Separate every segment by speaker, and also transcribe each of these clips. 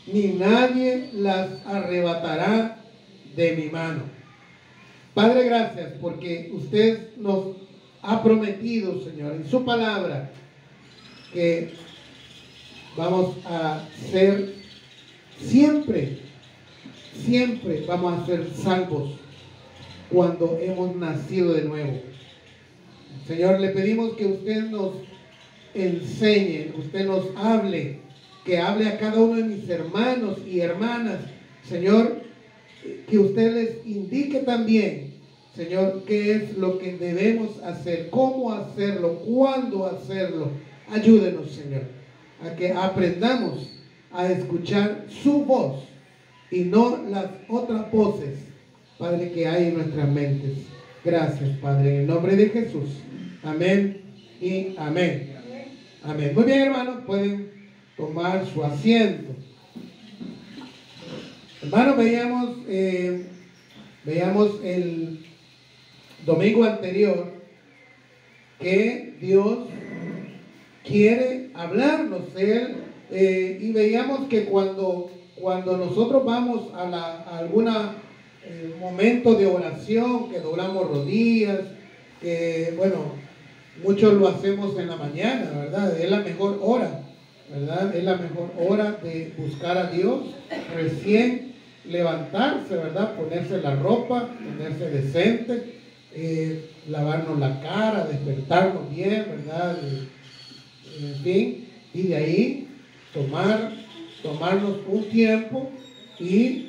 Speaker 1: ni nadie las arrebatará de mi mano. Padre, gracias porque usted nos ha prometido, Señor, en su palabra, que vamos a ser siempre vamos a ser salvos cuando hemos nacido de nuevo. Señor, le pedimos que usted nos enseñe, usted nos hable, que hable a cada uno de mis hermanos y hermanas. Señor, que usted les indique también, Señor, qué es lo que debemos hacer, cómo hacerlo, cuándo hacerlo. Ayúdenos, Señor, a que aprendamos a escuchar su voz y no las otras voces, Padre, que hay en nuestras mentes. Gracias, Padre, en el nombre de Jesús. Amén y amén. Amén. Muy bien, hermanos, pueden tomar su asiento. Hermanos, veíamos el domingo anterior que Dios quiere hablarnos y veíamos que cuando nosotros vamos a alguna momento de oración, que doblamos rodillas, que bueno, muchos lo hacemos en la mañana, ¿verdad? Es la mejor hora, ¿verdad? Es la mejor hora de buscar a Dios, recién levantarse, ¿verdad? Ponerse la ropa, ponerse decente, lavarnos la cara, despertarnos bien, ¿verdad? En fin, y de ahí tomarnos un tiempo y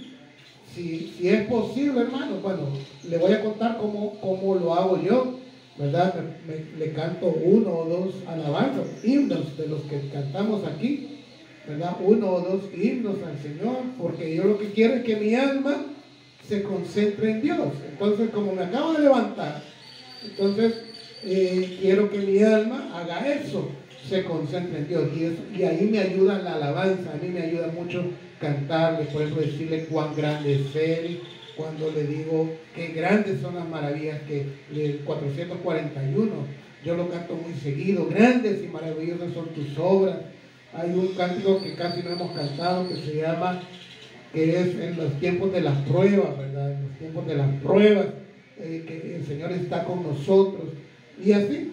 Speaker 1: si es posible, hermano, bueno, le voy a contar cómo lo hago yo, ¿verdad? Le canto uno o dos alabanzas, himnos de los que cantamos aquí, ¿verdad? Uno o dos himnos al Señor, porque yo lo que quiero es que mi alma se concentre en Dios. Entonces, como me acabo de levantar, entonces quiero que mi alma haga eso, se concentre en Dios, y ahí me ayuda la alabanza, a mí me ayuda mucho cantarle, por eso decirle cuán grande es Él, cuando le digo qué grandes son las maravillas que el 441, yo lo canto muy seguido, grandes y maravillosas son tus obras. Hay un cántico que casi no hemos cantado que se llama, que es en los tiempos de las pruebas, ¿verdad? En los tiempos de las pruebas, que el Señor está con nosotros, y así.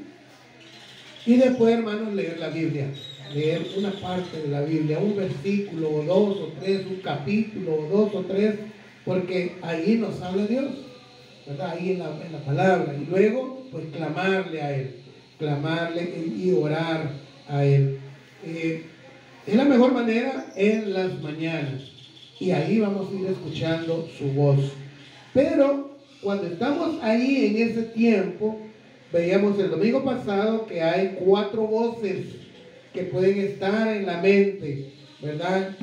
Speaker 1: Y después, hermanos, leer la Biblia, leer una parte de la Biblia, un versículo o dos o tres, un capítulo o dos o tres, porque ahí nos habla Dios, ¿verdad? Ahí en la palabra. Y luego, pues clamarle a Él, clamarle y orar a Él. Es la mejor manera en las mañanas. Y ahí vamos a ir escuchando su voz. Pero cuando estamos ahí en ese tiempo, veíamos el domingo pasado que hay 4 voces que pueden estar en la mente, ¿verdad?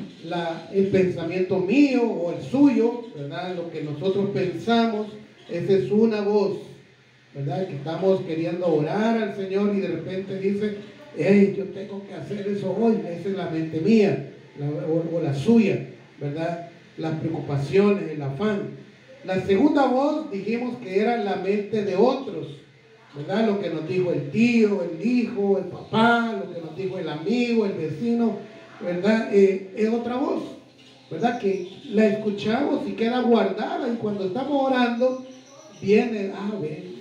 Speaker 1: El pensamiento mío o el suyo, ¿verdad? Lo que nosotros pensamos, esa es una voz, ¿verdad? Que estamos queriendo orar al Señor y de repente dice, hey, yo tengo que hacer eso hoy. Esa es la mente mía o la suya, ¿verdad? Las preocupaciones, el afán. La segunda voz dijimos que era la mente de otros, ¿verdad? Lo que nos dijo el tío, el hijo, el papá, lo que nos dijo el amigo, el vecino, ¿verdad? Es otra voz, ¿verdad? Que la escuchamos y queda guardada, y cuando estamos orando viene, ven,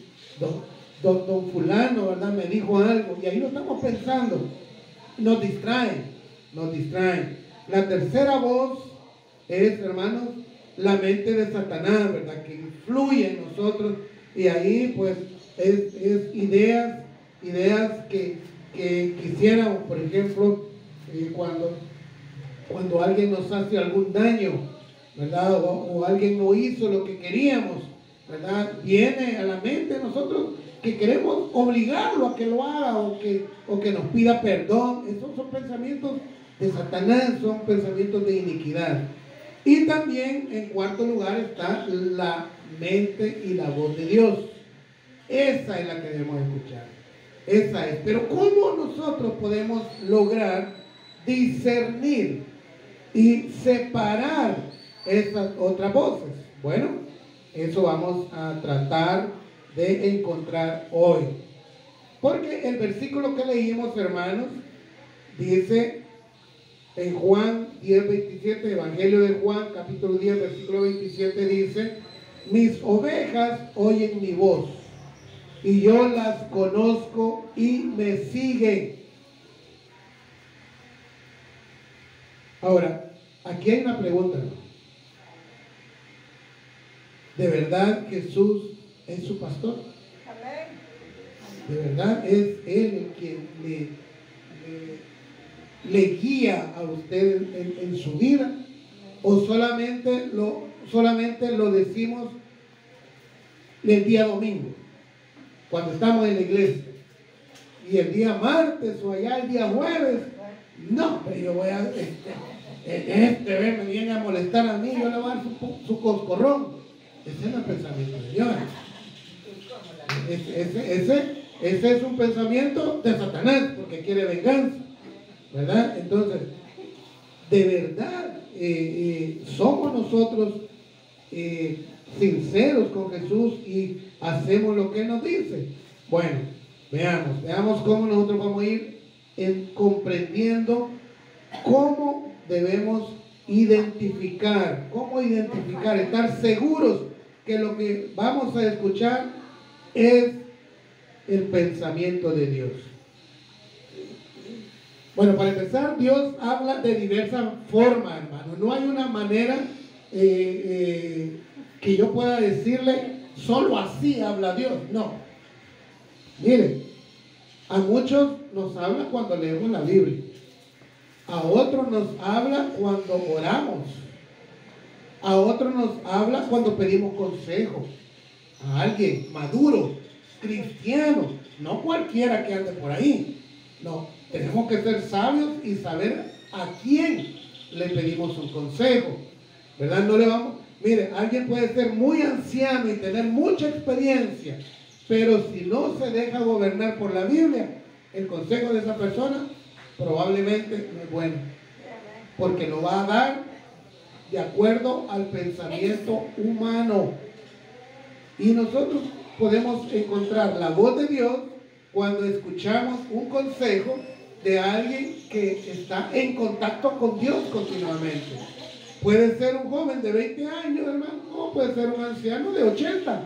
Speaker 1: don fulano, ¿verdad? Me dijo algo, y ahí lo estamos pensando. Nos distraen. La tercera voz es, hermanos, la mente de Satanás, ¿verdad? Que influye en nosotros, y ahí pues es ideas que quisiéramos, por ejemplo, cuando alguien nos hace algún daño, ¿verdad? O alguien no hizo lo que queríamos, ¿verdad? Viene a la mente de nosotros que queremos obligarlo a que lo haga o que nos pida perdón. Esos son pensamientos de Satanás, son pensamientos de iniquidad. Y también en cuarto lugar está la mente y la voz de Dios. Esa es la que debemos escuchar. Esa es. Pero ¿cómo nosotros podemos lograr discernir y separar esas otras voces? Bueno, eso vamos a tratar de encontrar hoy. Porque el versículo que leímos, hermanos, dice En Juan 10:27, Evangelio de Juan, capítulo 10, versículo 27, dice: mis ovejas oyen mi voz, y yo las conozco y me siguen. Ahora, aquí hay una pregunta. ¿De verdad Jesús es su pastor? ¿De verdad es Él el que le guía a usted en su vida? ¿O solamente lo decimos el día domingo, cuando estamos en la iglesia? Y el día martes o allá el día jueves, no, pero yo voy a... me viene a molestar a mí, yo le voy a dar su coscorrón. Ese no es el pensamiento de Dios. Ese es un pensamiento de Satanás, porque quiere venganza, ¿verdad? Entonces, de verdad, somos nosotros sinceros con Jesús y hacemos lo que Él nos dice. Bueno, veamos cómo nosotros vamos a ir comprendiendo cómo debemos identificar, estar seguros que lo que vamos a escuchar es el pensamiento de Dios. Bueno, para empezar, Dios habla de diversas formas, hermano. No hay una manera que yo pueda decirle, solo así habla Dios. No. Miren, a muchos nos habla cuando leemos la Biblia. A otros nos habla cuando oramos. A otros nos habla cuando pedimos consejo. A alguien maduro, cristiano, no cualquiera que ande por ahí. No, tenemos que ser sabios y saber a quién le pedimos un consejo, ¿verdad? No le vamos... Mire, alguien puede ser muy anciano y tener mucha experiencia, pero si no se deja gobernar por la Biblia, el consejo de esa persona probablemente no es bueno, porque lo va a dar de acuerdo al pensamiento humano. Y nosotros podemos encontrar la voz de Dios cuando escuchamos un consejo de alguien que está en contacto con Dios continuamente. Puede ser un joven de 20 años, hermano, o puede ser un anciano de 80.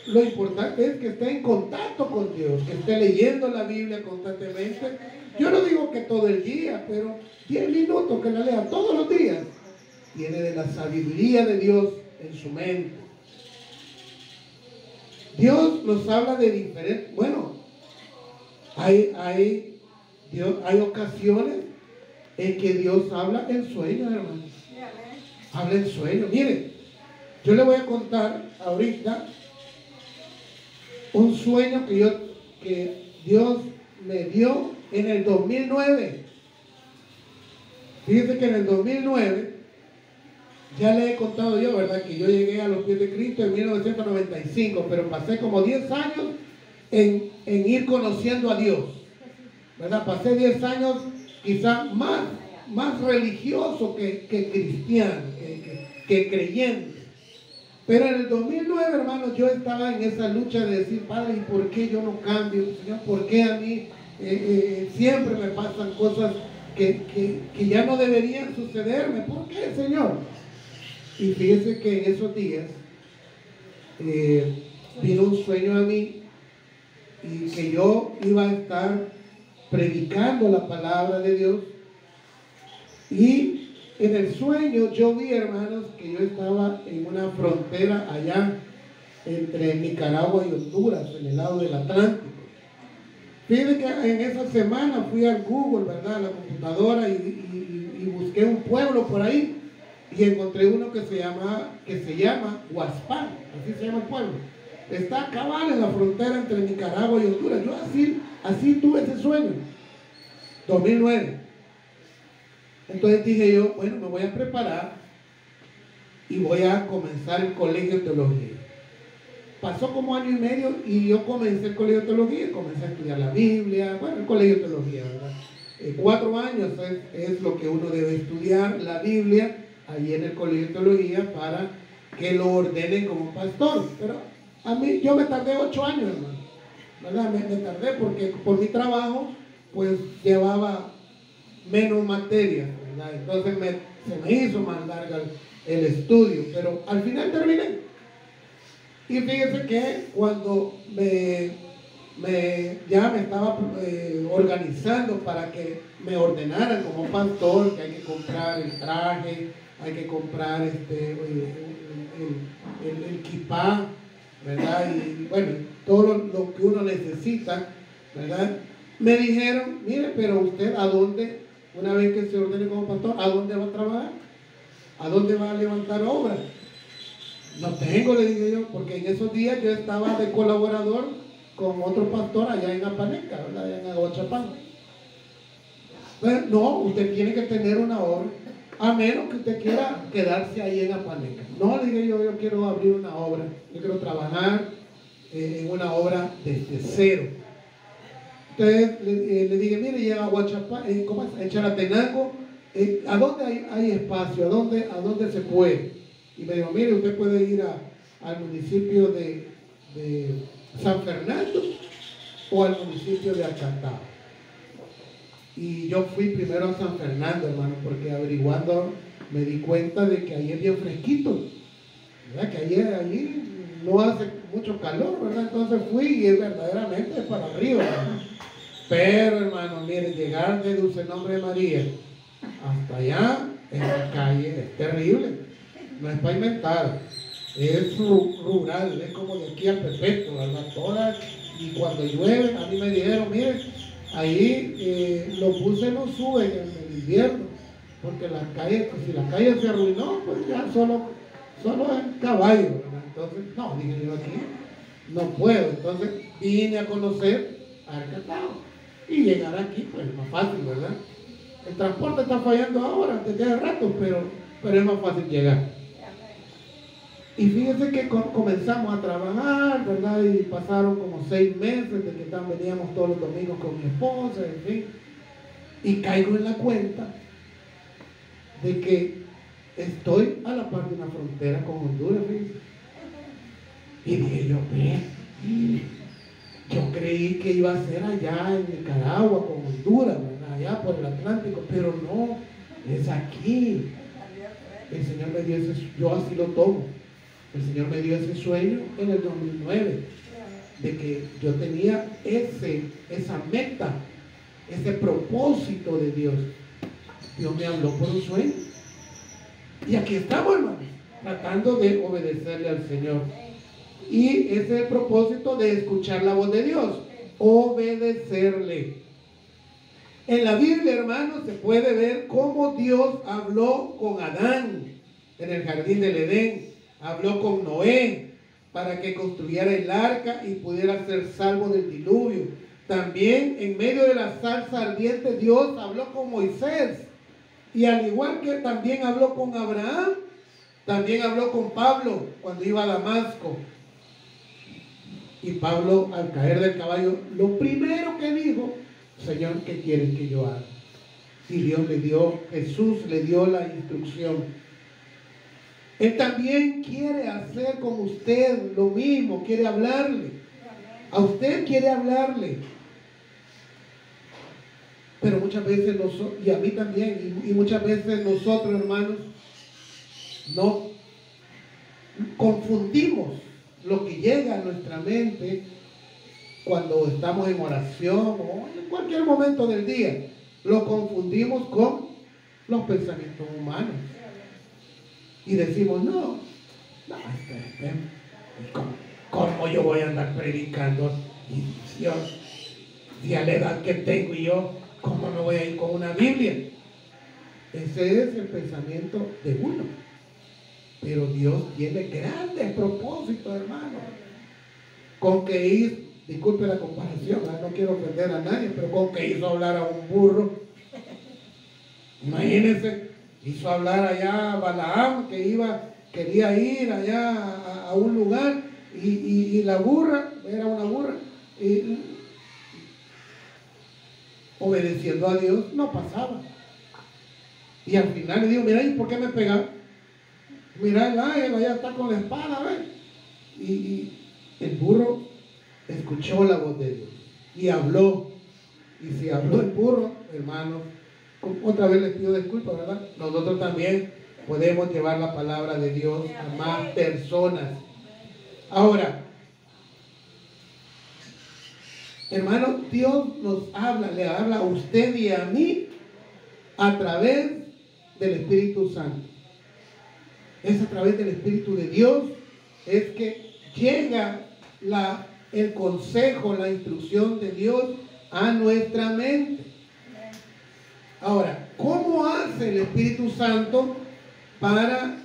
Speaker 1: Lo importante es que esté en contacto con Dios, que esté leyendo la Biblia constantemente. Yo no digo que todo el día, pero 10 minutos que la lea todos los días. Tiene de la sabiduría de Dios en su mente. Dios nos habla de diferentes... Bueno, hay ocasiones en que Dios habla en sueños, hermanos. Habla en sueños. Miren, yo le voy a contar ahorita un sueño que Dios me dio en el 2009. Fíjense que en el 2009, ya le he contado yo, ¿verdad? Que yo llegué a los pies de Cristo en 1995, pero pasé como 10 años en ir conociendo a Dios, ¿verdad? Pasé 10 años quizás más religioso que cristiano, que creyente. Pero en el 2009, hermanos, yo estaba en esa lucha de decir, Padre, ¿y por qué yo no cambio? Señor, ¿por qué a mí siempre me pasan cosas que ya no deberían sucederme? ¿Por qué, Señor? Y fíjese que en esos días vino un sueño a mí y que yo iba a estar predicando la palabra de Dios. Y en el sueño yo vi, hermanos, que yo estaba en una frontera allá entre Nicaragua y Honduras, en el lado del Atlántico. Fíjense que en esa semana fui al Google, ¿verdad?, a la computadora y busqué un pueblo por ahí y encontré uno que se llama Huaspán, así se llama el pueblo. Está cabal en la frontera entre Nicaragua y Honduras. Yo así tuve ese sueño, 2009. Entonces dije yo, bueno, me voy a preparar y voy a comenzar el colegio de teología. Pasó como año y medio y yo comencé el colegio de teología, comencé a estudiar la Biblia, bueno, el colegio de teología, ¿verdad? 4 años es lo que uno debe estudiar, la Biblia, ahí en el colegio de teología, para que lo ordenen como pastor. Pero a mí, yo me tardé 8 años, hermano, ¿verdad? Me tardé porque por mi trabajo, pues llevaba menos materias, ¿verdad? Entonces se me hizo más larga el estudio, pero al final terminé. Y fíjense que cuando ya me estaba organizando para que me ordenaran como pastor, que hay que comprar el traje, hay que comprar el kipá, ¿verdad? Y bueno, todo lo que uno necesita, ¿verdad? Me dijeron, mire, pero usted ¿a dónde, una vez que se ordene como pastor, a dónde va a trabajar? ¿A dónde va a levantar obra? No tengo, le dije yo, porque en esos días yo estaba de colaborador con otro pastor allá en Apaneca, ¿verdad? Allá en Aguachapán. Pues, no, usted tiene que tener una obra, a menos que usted quiera quedarse ahí en Apaneca. No, le dije yo quiero abrir una obra, yo quiero trabajar en una obra desde cero. Entonces le dije, mire, llega a Aguachapán, ¿cómo es? En Chalatenango, ¿a dónde hay espacio? ¿A dónde se puede? Y me dijo, mire, usted puede ir al municipio de San Fernando o al municipio de Acatao. Y yo fui primero a San Fernando, hermano, porque averiguando me di cuenta de que ahí es bien fresquito, ¿verdad? Que allí no hace mucho calor, ¿verdad? Entonces fui y es verdaderamente para arriba, ¿verdad? Pero, hermano, mire, llegar de Dulce Nombre de María hasta allá, en la calle, es terrible. No es pavimentada, es rural, es como de aquí al Perpetuo, ¿verdad? Todas, y cuando llueve, a mí me dijeron, mire, ahí los buses no suben en el invierno, porque la calle, pues, si la calle se arruinó, pues ya solo es caballo, ¿verdad? Entonces, no, dije yo aquí, no puedo. Entonces vine a conocer Acatao y llegar aquí, pues es más fácil, ¿verdad? El transporte está fallando ahora, desde hace rato, pero es más fácil llegar. Y fíjense que comenzamos a trabajar, ¿verdad? Y pasaron como 6 meses de que veníamos todos los domingos con mi esposa, en fin. Y caigo en la cuenta de que estoy a la par de una frontera con Honduras, fíjense. Y dije yo, yo creí que iba a ser allá en Nicaragua con Honduras, ¿verdad? Allá por el Atlántico, pero no, es aquí. El Señor me dio ese, yo así lo tomo. El Señor me dio ese sueño en el 2009, de que yo tenía esa meta, ese propósito de Dios. Dios me habló por un sueño. Y aquí estamos, hermanos, tratando de obedecerle al Señor. Y ese es el propósito de escuchar la voz de Dios, obedecerle. En la Biblia, hermanos, se puede ver cómo Dios habló con Adán en el jardín del Edén. Habló con Noé para que construyera el arca y pudiera ser salvo del diluvio. También en medio de la zarza ardiente Dios habló con Moisés. Y al igual que también habló con Abraham, también habló con Pablo cuando iba a Damasco. Y Pablo, al caer del caballo, lo primero que dijo, Señor, ¿qué quieres que yo haga? Y Jesús le dio la instrucción. Él también quiere hacer con usted lo mismo, quiere hablarle. A usted quiere hablarle. Pero muchas veces nosotros, y a mí también, y muchas veces nosotros, hermanos, no confundimos lo que llega a nuestra mente cuando estamos en oración o en cualquier momento del día. Lo confundimos con los pensamientos humanos. Y decimos, no, ¿cómo yo voy a andar predicando? Y Dios, si a la edad que tengo y yo, ¿cómo me voy a ir con una Biblia? Ese es el pensamiento de uno. Pero Dios tiene grandes propósitos, hermano. Con que hizo, disculpe la comparación, no quiero ofender a nadie, pero con que hizo hablar a un burro. Imagínense. Hizo hablar allá a Balaam, que quería ir allá a un lugar, y la burra, era una burra, y obedeciendo a Dios no pasaba. Y al final le digo, mira, ¿y por qué me pegaron? Mira, el ángel allá está con la espada, ¿ves? Y el burro escuchó la voz de Dios y habló. Y si habló el burro, hermano, Otra vez les pido disculpas, ¿verdad? Nosotros también podemos llevar la palabra de Dios a más personas. Ahora, hermano, Dios nos habla, le habla a usted y a mí a través del Espíritu Santo. Es a través del Espíritu de Dios es que llega el consejo, la instrucción de Dios a nuestra mente. Ahora, ¿cómo hace el Espíritu Santo para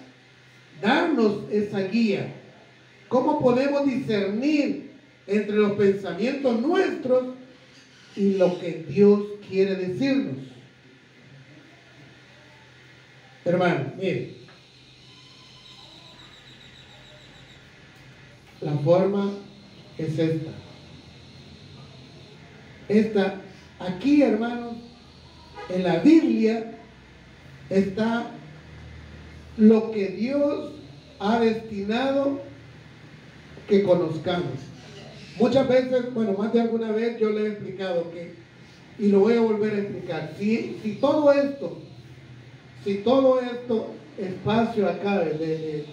Speaker 1: darnos esa guía? ¿Cómo podemos discernir entre los pensamientos nuestros y lo que Dios quiere decirnos? Hermano, mire, la forma es esta. Aquí, hermanos, en la Biblia está lo que Dios ha destinado que conozcamos. Muchas veces, bueno, más de alguna vez yo le he explicado que, y lo voy a volver a explicar, si todo esto, espacio acá de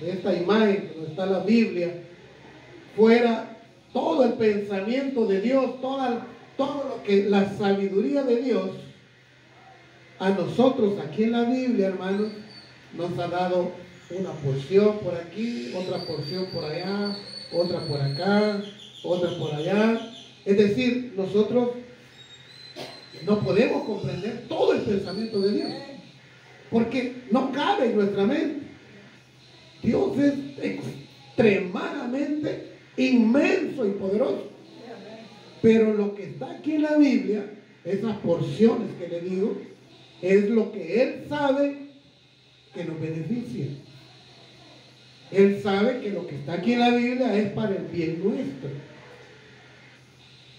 Speaker 1: esta imagen que está la Biblia, fuera todo el pensamiento de Dios, todo lo que la sabiduría de Dios, a nosotros aquí en la Biblia, hermanos, nos ha dado una porción por aquí, otra porción por allá, otra por acá, otra por allá. Es decir, nosotros no podemos comprender todo el pensamiento de Dios, porque no cabe en nuestra mente. Dios es extremadamente inmenso y poderoso. Pero lo que está aquí en la Biblia, esas porciones que le digo, es lo que Él sabe que nos beneficia. Él sabe que lo que está aquí en la Biblia es para el bien nuestro.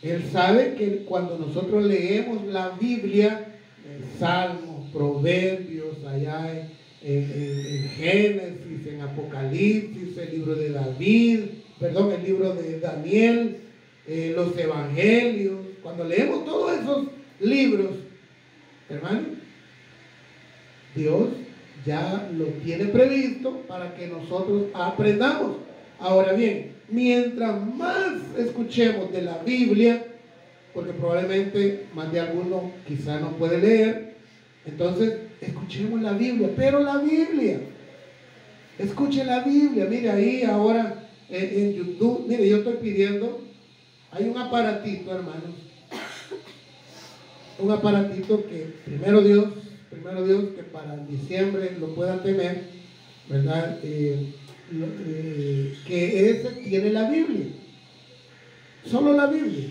Speaker 1: Él sabe que cuando nosotros leemos la Biblia, Salmos, Proverbios, allá en Génesis, en Apocalipsis, el libro de David, perdón, el libro de Daniel, los Evangelios, cuando leemos todos esos libros, hermano, Dios ya lo tiene previsto para que nosotros aprendamos. Ahora bien, mientras más escuchemos de la Biblia, porque probablemente más de alguno quizá no puede leer, entonces escuchemos la Biblia, pero la Biblia, escuche la Biblia. Mire ahí ahora en YouTube, mire, yo estoy pidiendo, hay un aparatito, hermanos, un aparatito que primero Dios, que para diciembre lo puedan tener, ¿verdad? Que ese tiene la Biblia, solo la Biblia.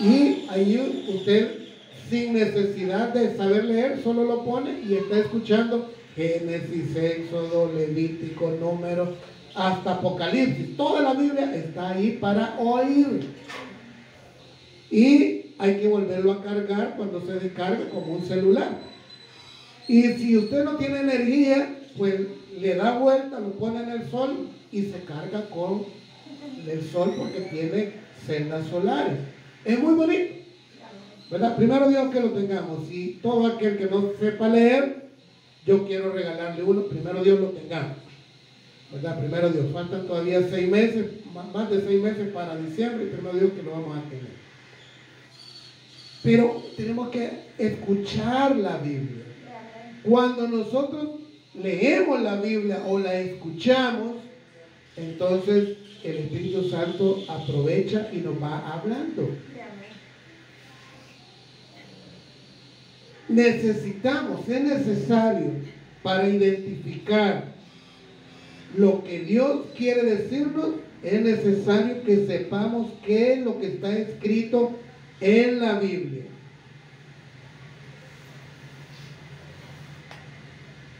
Speaker 1: Y ahí usted, sin necesidad de saber leer, solo lo pone y está escuchando Génesis, Éxodo, Levítico, Números, hasta Apocalipsis. Toda la Biblia está ahí para oír. Y hay que volverlo a cargar cuando se descarga como un celular. Y si usted no tiene energía, pues le da vuelta, lo pone en el sol y se carga con el sol porque tiene celdas solares. Es muy bonito, ¿verdad? Primero Dios que lo tengamos. Y todo aquel que no sepa leer, yo quiero regalarle uno. Primero Dios lo tengamos, ¿verdad? Primero Dios. Faltan todavía 6 meses, más de 6 meses para diciembre. Y primero Dios que lo vamos a tener. Pero tenemos que escuchar la Biblia. Cuando nosotros leemos la Biblia o la escuchamos, entonces el Espíritu Santo aprovecha y nos va hablando. Es necesario para identificar lo que Dios quiere decirnos, es necesario que sepamos qué es lo que está escrito en la Biblia.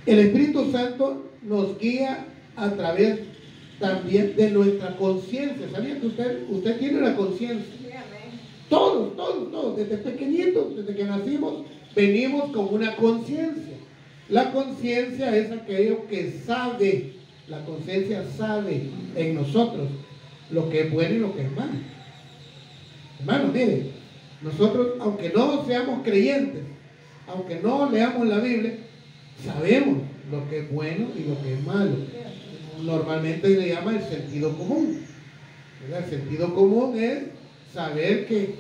Speaker 1: El Espíritu Santo nos guía a través también de nuestra conciencia. ¿Sabía que usted tiene una conciencia? Todos, desde pequeñitos, desde que nacimos, venimos con una conciencia. La conciencia es aquello que sabe, la conciencia sabe en nosotros lo que es bueno y lo que es malo. Hermanos, miren, nosotros, aunque no seamos creyentes, aunque no leamos la Biblia, sabemos lo que es bueno y lo que es malo. Normalmente le llama el sentido común, ¿verdad? El sentido común es saber que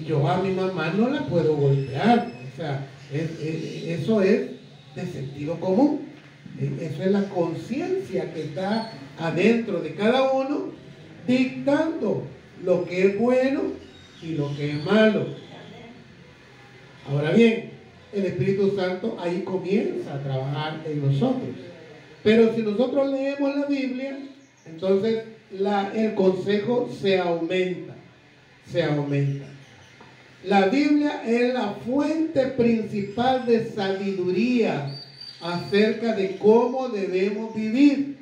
Speaker 1: yo a mi mamá no la puedo golpear. O sea, eso es de sentido común. Eso es la conciencia que está adentro de cada uno, dictando lo que es bueno y lo que es malo. Ahora bien, el Espíritu Santo ahí comienza a trabajar en nosotros. Pero si nosotros leemos la Biblia, entonces el consejo se aumenta. Se aumenta. La Biblia es la fuente principal de sabiduría acerca de cómo debemos vivir.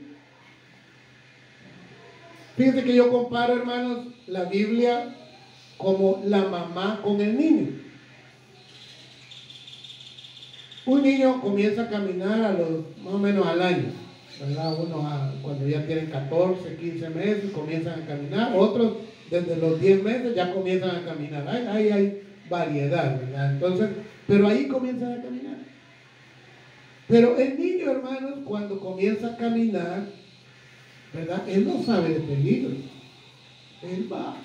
Speaker 1: Fíjense que yo comparo, hermanos, la Biblia como la mamá con el niño. Un niño comienza a caminar más o menos al año, ¿verdad? Cuando ya tienen 14, 15 meses comienzan a caminar, otros desde los 10 meses ya comienzan a caminar. Ahí hay variedad, ¿verdad? Entonces, pero ahí comienzan a caminar. Pero el niño, hermanos, cuando comienza a caminar, ¿verdad? Él no sabe de peligro. Él va,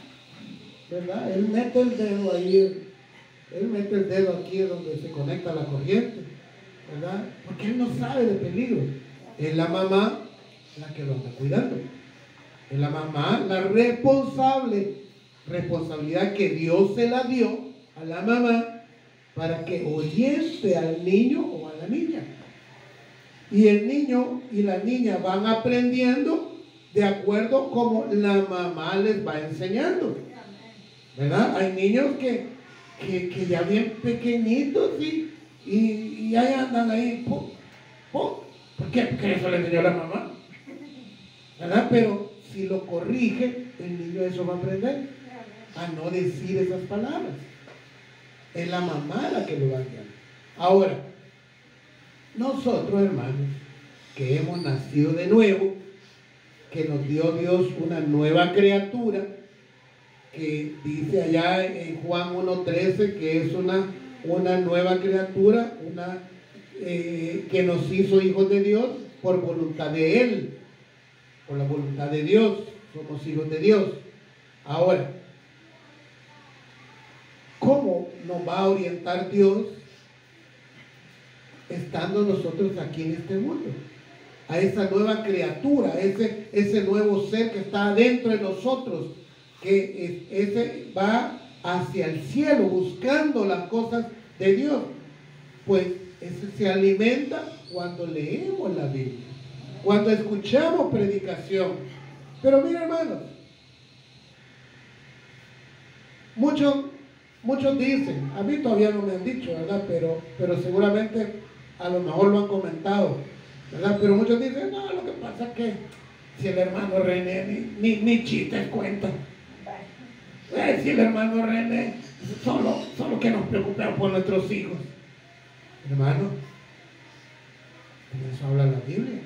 Speaker 1: ¿verdad? Él mete el dedo ahí. Él mete el dedo aquí donde se conecta la corriente, ¿verdad? Porque él no sabe de peligro. Es la mamá la que lo está cuidando. Es la mamá la responsabilidad que Dios se la dio a la mamá para que oriente al niño o a la niña. Y el niño y la niña van aprendiendo de acuerdo como la mamá les va enseñando, ¿verdad? Hay niños que ya bien pequeñitos y ahí andan ahí, ¡pum! ¿Por qué? Porque eso le enseñó la mamá, ¿verdad? Pero si lo corrige, el niño eso va a aprender a no decir esas palabras. Es la mamá la que lo va a guiar. Ahora, nosotros, hermanos, que hemos nacido de nuevo, que nos dio Dios una nueva criatura, que dice allá en Juan 1:13 que es una nueva criatura, que nos hizo hijos de Dios por voluntad de Él, por la voluntad de Dios, somos hijos de Dios. Ahora, ¿cómo nos va a orientar Dios estando nosotros aquí en este mundo? A esa nueva criatura, ese nuevo ser que está dentro de nosotros, que ese va hacia el cielo buscando las cosas de Dios. Pues ese se alimenta cuando leemos la Biblia, cuando escuchamos predicación. Pero mira, hermanos, muchos dicen, a mí todavía no me han dicho, ¿verdad? Pero seguramente a lo mejor lo han comentado, ¿verdad? Pero muchos dicen, no, lo que pasa es que si el hermano René ni chistes cuenta. Si el hermano René solo que nos preocupemos por nuestros hijos. Hermano, de eso habla la Biblia.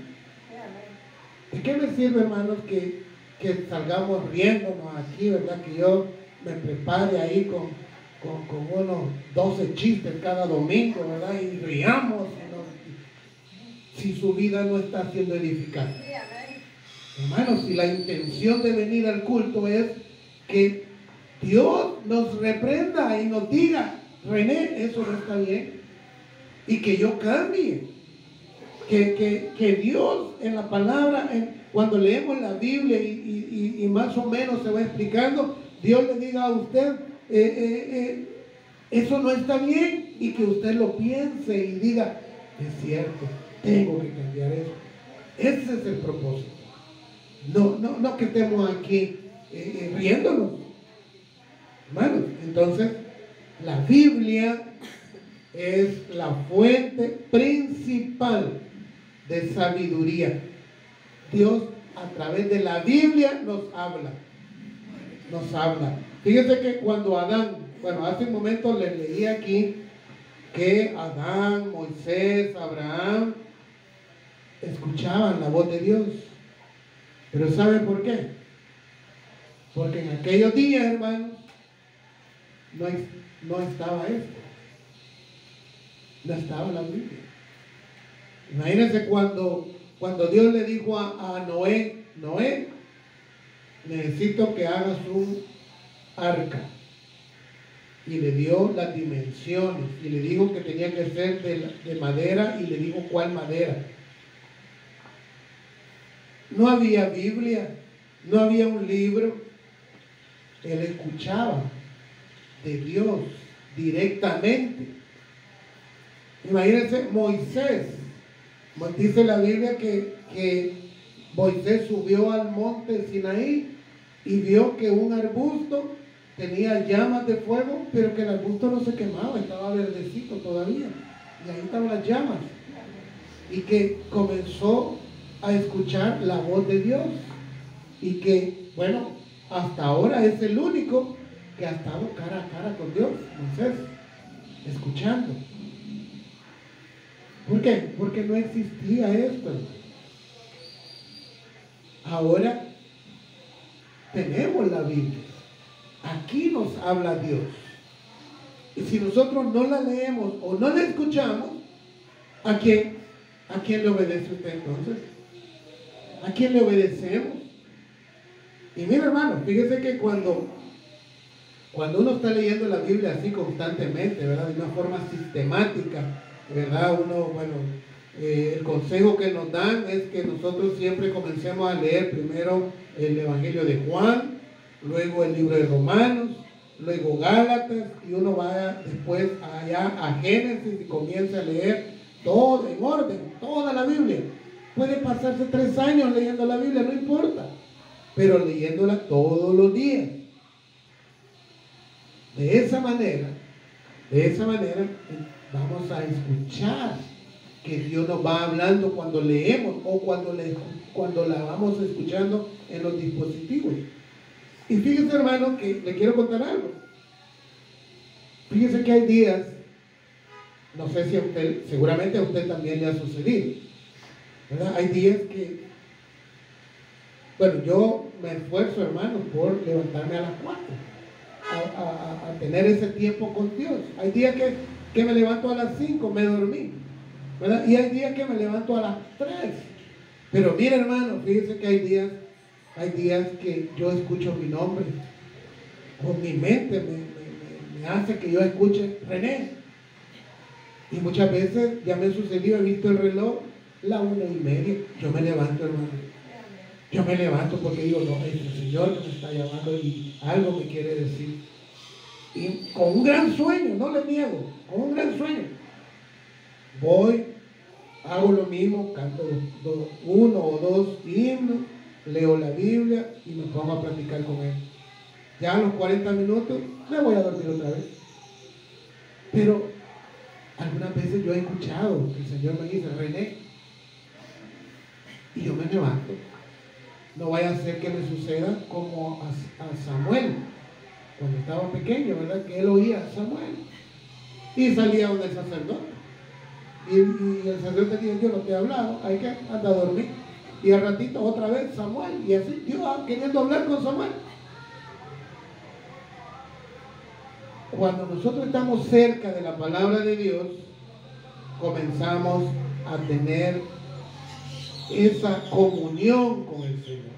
Speaker 1: ¿De qué me sirve, hermanos, que salgamos riéndonos aquí, verdad? Que yo me prepare ahí con unos 12 chistes cada domingo, ¿verdad? Y riamos, si su vida no está siendo edificante. Hermanos, si la intención de venir al culto es que Dios nos reprenda y nos diga, René, eso no está bien, y que yo cambie, que Dios en la palabra, cuando leemos la Biblia y más o menos se va explicando, Dios le diga a usted, eso no está bien, y que usted lo piense y diga, es cierto, tengo que cambiar eso. Ese es el propósito. No que estemos aquí riéndonos. Hermanos, entonces la Biblia es la fuente principal de sabiduría. Dios a través de la Biblia nos habla. Fíjense que cuando Adán, hace un momento les leí aquí que Adán, Moisés, Abraham escuchaban la voz de Dios. Pero ¿saben por qué? Porque en aquellos días, hermanos, no estaba esto. no estaba la Biblia. Imagínense cuando Dios le dijo a Noé, Noé, necesito que hagas un arca. Y le dio las dimensiones y le dijo que tenía que ser de madera y le dijo cuál madera. No había Biblia, no había un libro. Él escuchaba de Dios directamente. Imagínense Moisés. Dice la Biblia que Moisés subió al monte Sinaí y vio que un arbusto tenía llamas de fuego, pero que el arbusto no se quemaba, estaba verdecito todavía. Y ahí estaban las llamas. Y que comenzó a escuchar la voz de Dios. Y que, bueno, hasta ahora es el único que ha estado cara a cara con Dios, Moisés, escuchando. ¿Por qué? Porque no existía esto. Ahora tenemos la Biblia. Aquí nos habla Dios. Y si nosotros no la leemos o no la escuchamos, ¿a quién le obedece usted entonces? ¿A quién le obedecemos? Y mira, hermano, fíjese que cuando uno está leyendo la Biblia así constantemente, ¿verdad? De una forma sistemática, ¿verdad? Uno, bueno, el consejo que nos dan es que nosotros siempre comencemos a leer primero el Evangelio de Juan, luego el libro de Romanos, luego Gálatas, y uno vaya después allá a Génesis y comienza a leer todo en orden, toda la Biblia. Puede pasarse 3 años leyendo la Biblia, no importa, pero leyéndola todos los días. De esa manera, vamos a escuchar que Dios nos va hablando cuando leemos o cuando la vamos escuchando en los dispositivos. Y fíjese, hermano, que le quiero contar algo. Fíjese que hay días, no sé si a usted, seguramente a usted también le ha sucedido, ¿verdad? Hay días que, bueno, yo me esfuerzo, hermano, por levantarme a las 4, a tener ese tiempo con Dios. Hay días que me levanto a las 5, me dormí, ¿verdad? Y hay días que me levanto a las 3. Pero mire, hermano, fíjese que hay días que yo escucho mi nombre, con mi mente me hace que yo escuche René. Y muchas veces ya me sucedió, he visto el reloj, la 1:30, yo me levanto, hermano. Yo me levanto porque digo, no, es el Señor que me está llamando y algo me quiere decir. Y con un gran sueño, no le niego, con un gran sueño. Voy, hago lo mismo, canto 1 o 2 himnos, leo la Biblia y me pongo a platicar con él. Ya a los 40 minutos me voy a dormir otra vez. Pero algunas veces yo he escuchado que el Señor me dice, René, y yo me levanto. No vaya a ser que me suceda como a Samuel, cuando estaba pequeño, ¿verdad? Que él oía a Samuel y salía donde el sacerdote. Y el sacerdote dijo, yo no te he hablado, hay que andar a dormir. Y al ratito otra vez Samuel, y así Dios queriendo hablar con Samuel. Cuando nosotros estamos cerca de la palabra de Dios, comenzamos a tener esa comunión con el Señor.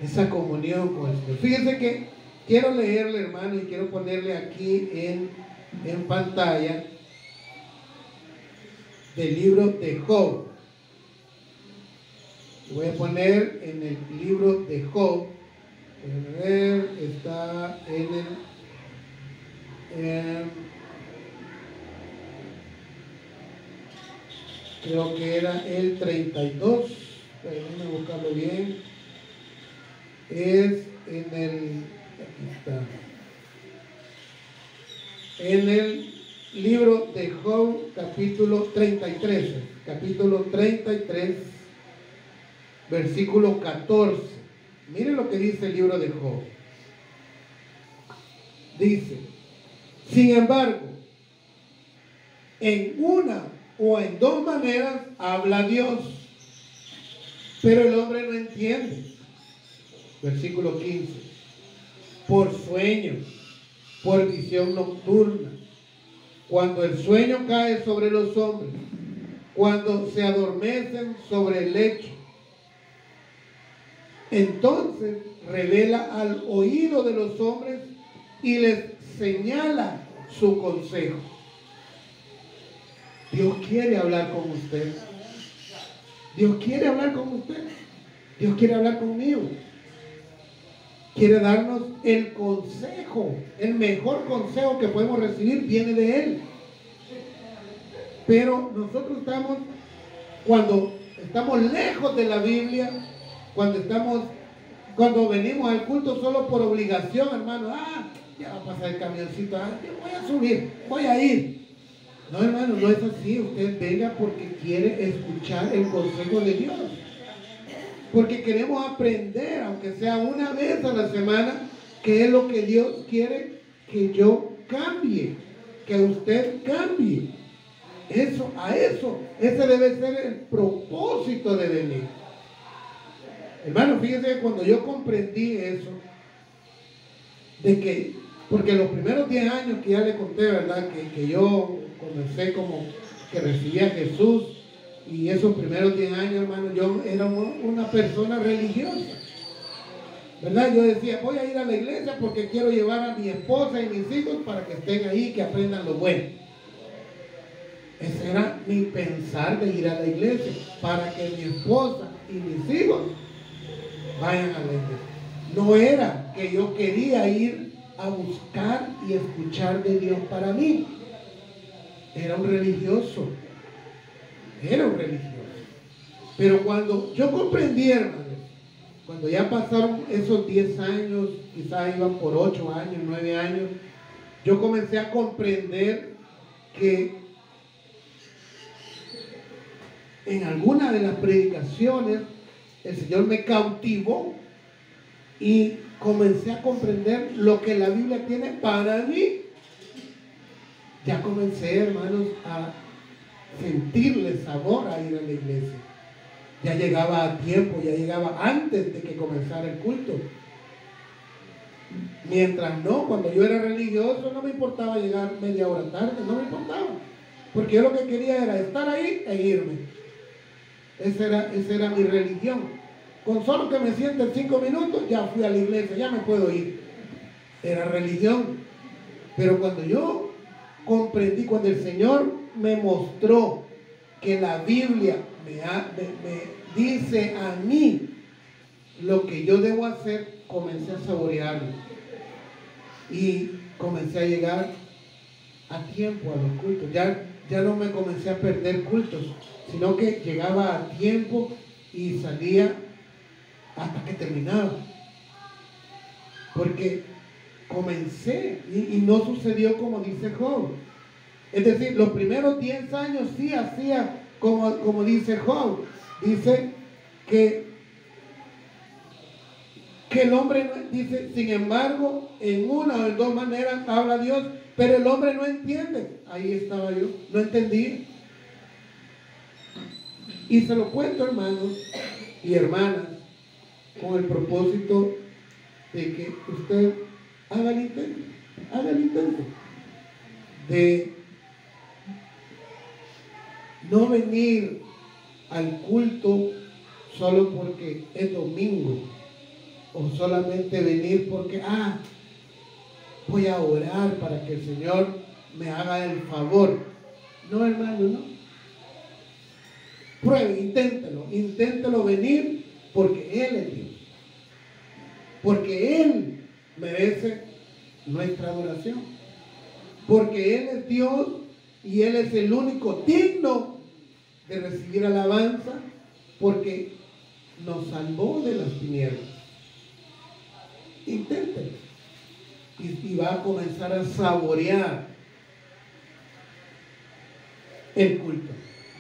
Speaker 1: Esa comunión con el Señor. Fíjense que quiero leerle, hermano, y quiero ponerle aquí en pantalla del libro de Job. Voy a poner en el libro de Job. Déjenme ver, está en creo que era el 32. Déjenme buscarlo bien. Es en aquí está. En el libro de Job, capítulo 33, versículo 14. Miren lo que dice el libro de Job. Dice, sin embargo, en una o en 2 maneras habla Dios, pero el hombre no entiende. Versículo 15. Por sueños, por visión nocturna, cuando el sueño cae sobre los hombres, cuando se adormecen sobre el lecho, entonces revela al oído de los hombres y les señala su consejo. Dios quiere hablar con usted. Dios quiere hablar con usted. Dios quiere hablar conmigo. Quiere darnos el consejo. El mejor consejo que podemos recibir viene de Él. Pero nosotros cuando estamos lejos de la Biblia, cuando venimos al culto solo por obligación, hermano, ya va a pasar el camioncito, voy a subir, voy a ir. No, hermano, no es así. Usted venga porque quiere escuchar el consejo de Dios. Porque queremos aprender, aunque sea una vez a la semana, qué es lo que Dios quiere que yo cambie, que usted cambie. Ese debe ser el propósito de venir. Hermano, fíjense que cuando yo comprendí eso, porque los primeros 10 años que ya le conté, ¿verdad? Que yo comencé como que recibía a Jesús, y esos primeros 10 años, hermano, yo era una persona religiosa, ¿verdad? Yo decía, voy a ir a la iglesia porque quiero llevar a mi esposa y mis hijos para que estén ahí, que aprendan lo bueno. Ese era mi pensar de ir a la iglesia, para que mi esposa y mis hijos vayan a la iglesia. No era que yo quería ir a buscar y escuchar de Dios para mí. Era un religioso. Pero cuando yo comprendí, hermanos, cuando ya pasaron esos 10 años, quizás iban por 8 años, 9 años, yo comencé a comprender que en alguna de las predicaciones el Señor me cautivó y comencé a comprender lo que la Biblia tiene para mí. Ya comencé, hermanos, a sentirle sabor a ir a la iglesia. Ya llegaba a tiempo, ya llegaba antes de que comenzara el culto. Mientras no, cuando yo era religioso no me importaba llegar media hora tarde, no me importaba. Porque yo lo que quería era estar ahí e irme. Esa era mi religión. Con solo que me sienten 5 minutos, ya fui a la iglesia, ya me puedo ir. Era religión. Pero cuando yo comprendí, cuando el Señor me mostró que la Biblia me dice a mí lo que yo debo hacer, comencé a saborearlo. Y comencé a llegar a tiempo a los cultos. Ya no me comencé a perder cultos, sino que llegaba a tiempo y salía hasta que terminaba. Porque comencé y no sucedió como dice Job. Es decir, los primeros 10 años sí hacía como dice Job. Dice que el hombre dice, sin embargo, en una o en dos maneras habla Dios, pero el hombre no entiende. Ahí estaba yo, no entendía. Y se lo cuento, hermanos y hermanas, con el propósito de que usted haga el intento de no venir al culto solo porque es domingo, o solamente venir porque voy a orar para que el Señor me haga el favor. No, hermano, no. Pruebe, inténtelo venir porque Él es Dios, porque Él merece nuestra adoración, porque Él es Dios y Él es el único digno de recibir alabanza, porque nos salvó de las tinieblas. Inténtelo y va a comenzar a saborear el culto,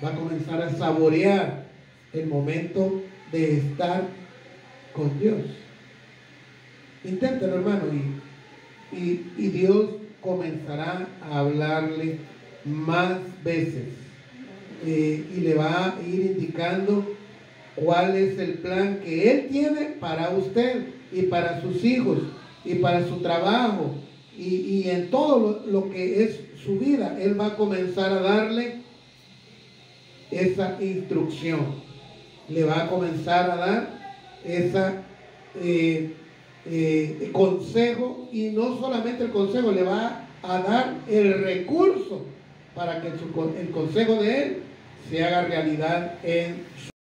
Speaker 1: va a comenzar a saborear el momento de estar con Dios. Inténtelo, hermano, y Dios comenzará a hablarle más veces y le va a ir indicando cuál es el plan que Él tiene para usted y para sus hijos y para su trabajo y en todo lo que es su vida, Él va a comenzar a darle esa instrucción. Le va a comenzar a dar esa consejo, y no solamente el consejo, le va a dar el recurso para que el consejo de Él se haga realidad en su